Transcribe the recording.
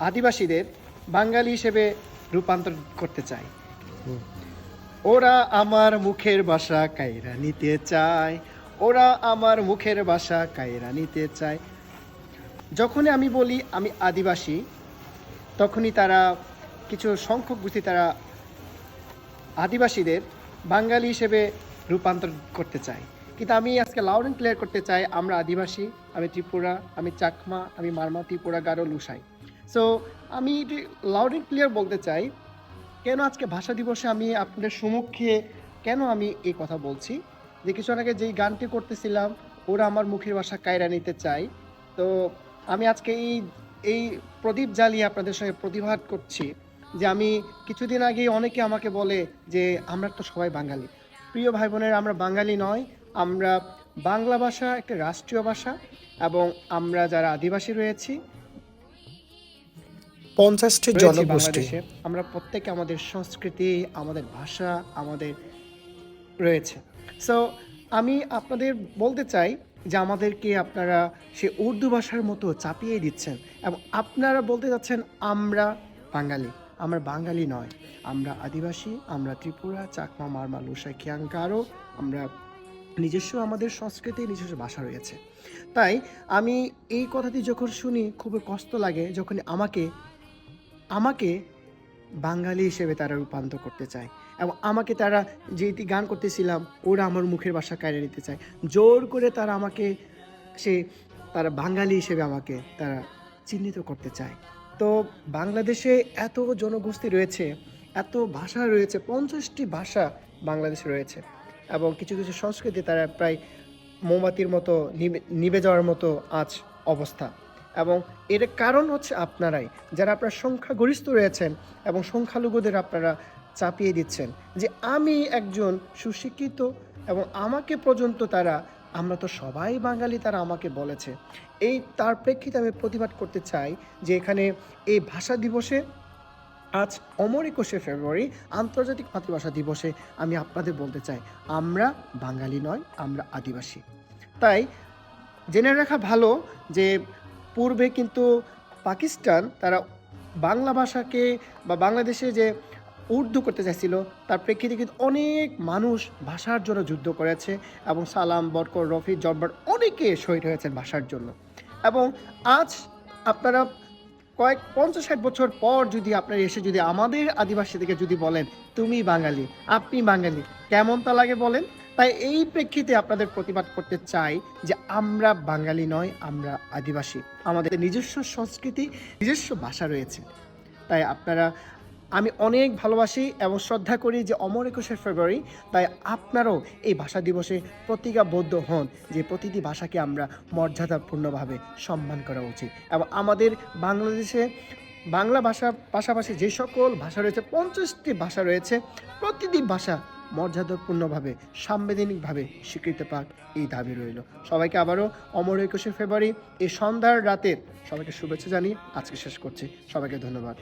আদিবাসীদের বাঙালি হিসেবে রূপান্তর করতে চাই। ওরা আমার মুখের ভাষা কাইরা নিতে চায়, ওরা আমার মুখের ভাষা কাইরা নিতে চায়। যখনই আমি বলি আমি আদিবাসী, তখনই তারা কিছু সংখ্যক গোষ্ঠী তারা আদিবাসীদের বাঙালি হিসেবে রূপান্তর করতে চায়। কিন্তু আমি আজকে লাউড অ্যান্ড ক্লিয়ার করতে চাই, আমরা আদিবাসী, আমি ত্রিপুরা, আমি চাকমা, আমি মারমা, ত্রিপুরা, গারো, লুসাই। সো আমি লাউড অ্যান্ড ক্লিয়ার বলতে চাই, কেন আজকে ভাষা দিবসে আমি আপনাদের সম্মুখে কেন আমি এই কথা বলছি, যে কিছু আগে যেই গানটি করতেছিলাম, ওরা আমার মুখের ভাষা কায়রা নিতে চাই। তো আমি আজকে এই প্রদীপ জ্বালিয়ে আপনাদের সঙ্গে প্রতিবাদ করছি যে আমি কিছুদিন আগে অনেকে আমাকে বলে যে আমরা তো সবাই বাঙালি। প্রিয় ভাই বোনেরা, আমরা বাঙালি নয়, আমরা বাংলা ভাষা একটা রাষ্ট্রীয় ভাষা, এবং আমরা যারা আদিবাসী রয়েছি 50টি জনগোষ্ঠী বাংলাদেশে, আমরা প্রত্যেকে আমাদের সংস্কৃতি, আমাদের ভাষা আমাদের রয়েছে। সো আমি আপনাদের বলতে চাই যে আমাদেরকে আপনারা সে উর্দু ভাষার মতো চাপিয়ে দিচ্ছেন, এবং আপনারা বলতে যাচ্ছেন আমরা বাঙালি। আমরা বাঙালি নয়, আমরা আদিবাসী, আমরা ত্রিপুরা, চাকমা, মারমা, লুসাই, খিয়াং, গারো। আমরা নিজস্ব আমাদের সংস্কৃতি, নিজস্ব ভাষা রয়েছে। তাই আমি এই কথাটি যখন শুনি খুবই কষ্ট লাগে, যখন আমাকে বাঙালি হিসেবে তারা রূপান্তর করতে চায়, এবং আমাকে তারা যেটি গান করতেছিলাম ওরা আমার মুখের ভাষা কাড়ে নিতে চায়, জোর করে তারা আমাকে তারা বাঙালি হিসেবে আমাকে তারা চিহ্নিত করতে চায়। তো বাংলাদেশে এত জনগোষ্ঠী রয়েছে, এত ভাষা রয়েছে, 50টি ভাষা বাংলাদেশে রয়েছে, এবং কিছু কিছু সংস্কৃতি তারা প্রায় মোমবাতির মতো নিভে যাওয়ার মতো আজ অবস্থা। এবং এর কারণ হচ্ছে আপনারাই, যারা আপনারা সংখ্যাগরিষ্ঠ রয়েছেন এবং সংখ্যালঘুদের আপনারা চাপিয়ে দিচ্ছেন যে আমি একজন সুশিক্ষিত, এবং আমাকে পর্যন্ত তারা আমরা তো সবাই বাঙালি তারা আমাকে বলেছে। তার প্রেক্ষিতে আমি প্রতিবাদ করতে চাই যে এখানে এই ভাষা দিবসে আজ 21শে ফেব্রুয়ারি আন্তর্জাতিক মাতৃভাষা দিবসে আমি আপনাদের বলতে চাই আমরা বাঙালি নয়, আমরা আদিবাসী। তাই জেনে রাখা ভালো যে পূর্বে কিন্তু পাকিস্তান তারা বাংলা ভাষাকে বা বাংলাদেশে যে উর্দু করতে চাইছিল, তার প্রেক্ষিতে কিন্তু অনেক মানুষ ভাষার জন্য যুদ্ধ করেছে, এবং সালাম, বরকর, রফি, জব্বার অনেকে শহীদ হয়েছেন ভাষার জন্য। এবং আজ আপনারা 50-60 বছর পর যদি আপনারা এসে যদি আমাদের আদিবাসীদেরকে যদি বলেন তুমি বাঙালি, আপনি বাঙালি, কেমন তা লাগে বলেন? তাই এই প্রেক্ষিতে আপনাদের প্রতিবাদ করতে চাই যে আমরা বাঙালি নয়, আমরা আদিবাসী, আমাদের নিজস্ব সংস্কৃতি, নিজস্ব ভাষা রয়েছে। তাই আমি অনেক ভালোবাসি এবং শ্রদ্ধা করি যে 21শে ফেব্রুয়ারি, তাই আপনারাও এই ভাষা দিবসে প্রতিজ্ঞাবদ্ধ হন যে প্রতিটি ভাষাকে আমরা মর্যাদাপূর্ণভাবে সম্মান করা উচিত। এবং আমাদের বাংলাদেশে বাংলা ভাষার পাশাপাশি যে সকল ভাষা রয়েছে, 50টি ভাষা রয়েছে, প্রতিটি ভাষা মর্যাদাপূর্ণভাবে, সাংবিধানিকভাবে স্বীকৃতি পাক, এই দাবি রইল। সবাইকে আবারও 21শে ফেব্রুয়ারি এই সন্ধ্যার রাতের সবাইকে শুভেচ্ছা জানিয়ে আজকে শেষ করছি। সবাইকে ধন্যবাদ।